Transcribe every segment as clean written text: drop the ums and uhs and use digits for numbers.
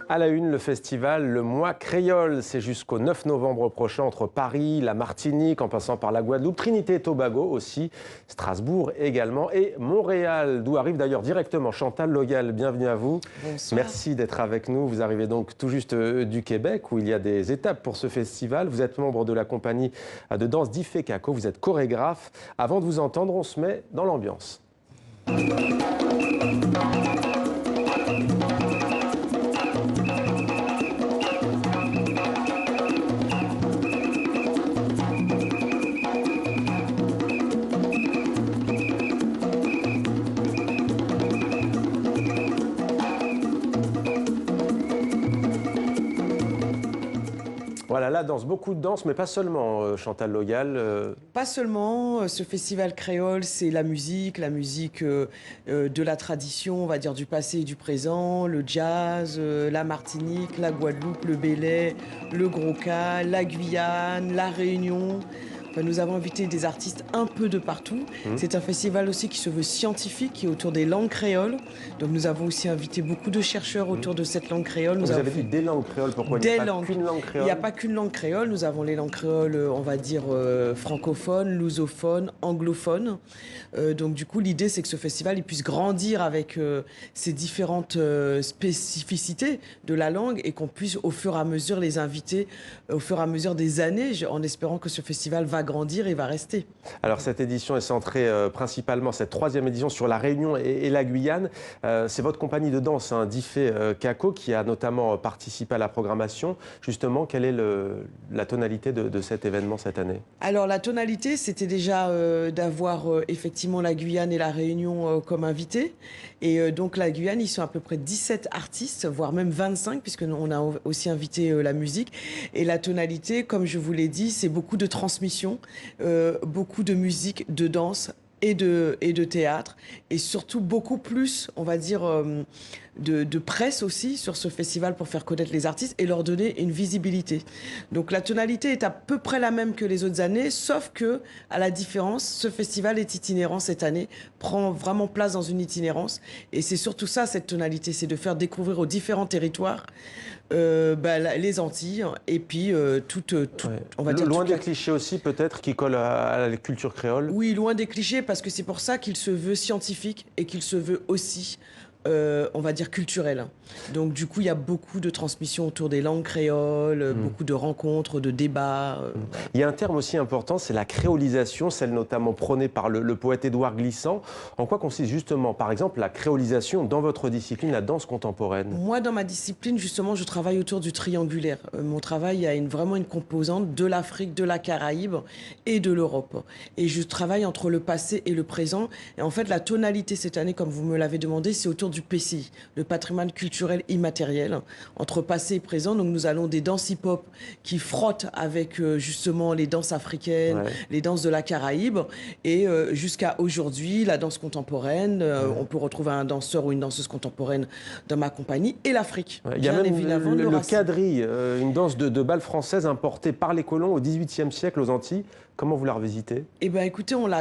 À la une, le festival Le Mois Créole, c'est jusqu'au 9 novembre prochain entre Paris, la Martinique, en passant par la Guadeloupe, Trinité et Tobago aussi, Strasbourg également et Montréal, d'où arrive d'ailleurs directement Chantal Logal. Bienvenue à vous. Bonsoir. Merci d'être avec nous. Vous arrivez donc tout juste du Québec où il y a des étapes pour ce festival. Vous êtes membre de la compagnie de danse d'Ifé Kako, vous êtes chorégraphe. Avant de vous entendre, on se met dans l'ambiance. Voilà, la danse, beaucoup de danse, mais pas seulement, Chantal Logal. Pas seulement, ce festival créole, c'est la musique de la tradition, on va dire du passé et du présent, le jazz, la Martinique, la Guadeloupe, le Bélay, le Gros-Cas, la Guyane, la Réunion. Enfin, nous avons invité des artistes un peu de partout. C'est un festival aussi qui se veut scientifique, qui est autour des langues créoles. Donc nous avons aussi invité beaucoup de chercheurs autour de cette langue créole. Vous avez dit des langues créoles, pourquoi il n'y a pas qu'une langue créole? Il n'y a pas qu'une langue créole, nous avons les langues créoles, on va dire francophones, lusophones, anglophones. Donc du coup, l'idée, c'est que ce festival il puisse grandir avec ces différentes spécificités de la langue et qu'on puisse au fur et à mesure les inviter, au fur et à mesure des années, en espérant que ce festival va grandir et va rester. Alors cette édition est centrée principalement, cette troisième édition, sur la Réunion et la Guyane. C'est votre compagnie de danse, hein, d'Ifé Kako, qui a notamment participé à la programmation. Justement, quelle est la tonalité de cet événement cette année? Alors la tonalité, c'était déjà d'avoir effectivement la Guyane et la Réunion comme invités. Et donc la Guyane, ils sont à peu près 17 artistes, voire même 25, puisqu'on a aussi invité la musique. Et la tonalité, comme je vous l'ai dit, c'est beaucoup de transmission, beaucoup de musique, de danse et de théâtre. Et surtout beaucoup plus, on va dire, de presse aussi sur ce festival pour faire connaître les artistes et leur donner une visibilité. Donc la tonalité est à peu près la même que les autres années, sauf que, à la différence, ce festival est itinérant cette année, prend vraiment place dans une itinérance. Et c'est surtout ça, cette tonalité, c'est de faire découvrir aux différents territoires les Antilles et puis on va dire loin des clichés aussi peut-être qui collent à la culture créole. Oui, loin des clichés parce que c'est pour ça qu'il se veut scientifique et qu'il se veut aussi on va dire culturel. Donc du coup, il y a beaucoup de transmissions autour des langues créoles, beaucoup de rencontres, de débats. Il y a un terme aussi important, c'est la créolisation, celle notamment prônée par le poète Édouard Glissant. En quoi consiste justement, par exemple, la créolisation dans votre discipline, la danse contemporaine? Moi, dans ma discipline, justement, je travaille autour du triangulaire. Mon travail a vraiment une composante de l'Afrique, de la Caraïbe et de l'Europe. Et je travaille entre le passé et le présent. Et en fait, la tonalité cette année, comme vous me l'avez demandé, c'est autour du PCI, le patrimoine culturel immatériel, entre passé et présent. Donc nous allons des danses hip-hop qui frottent avec justement les danses africaines, les danses de la Caraïbe, et jusqu'à aujourd'hui, la danse contemporaine. On peut retrouver un danseur ou une danseuse contemporaine dans ma compagnie, et l'Afrique. Il y a même le quadrille, une danse de bal française importée par les colons au XVIIIe siècle aux Antilles. Comment vous la revisitez? Eh bien écoutez, on l'a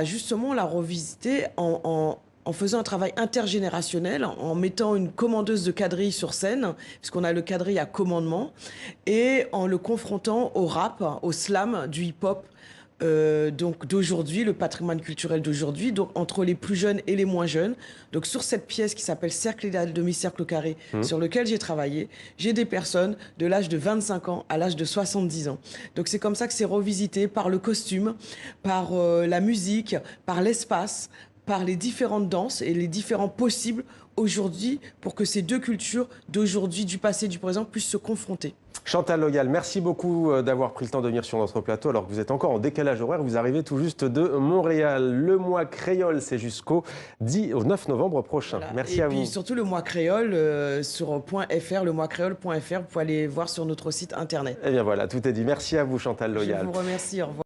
revisité en faisant un travail intergénérationnel, en mettant une commandeuse de quadrille sur scène, puisqu'on a le quadrille à commandement, et en le confrontant au rap, au slam, du hip-hop, donc d'aujourd'hui, le patrimoine culturel d'aujourd'hui, donc entre les plus jeunes et les moins jeunes. Donc sur cette pièce qui s'appelle Cercle et demi-cercle au carré, sur lequel j'ai travaillé, j'ai des personnes de l'âge de 25 ans à l'âge de 70 ans. Donc c'est comme ça que c'est revisité par le costume, par la musique, par l'espace, par les différentes danses et les différents possibles aujourd'hui pour que ces deux cultures d'aujourd'hui, du passé et du présent puissent se confronter. Chantal Logal, merci beaucoup d'avoir pris le temps de venir sur notre plateau alors que vous êtes encore en décalage horaire. Vous arrivez tout juste de Montréal. Le mois créole, c'est jusqu'au 9 novembre prochain. Voilà. Merci à vous. Et puis surtout le mois créole sur .fr, lemoiscréole.fr, vous pouvez aller voir sur notre site internet. Eh bien voilà, tout est dit. Merci à vous Chantal Logal. Je vous remercie, au revoir.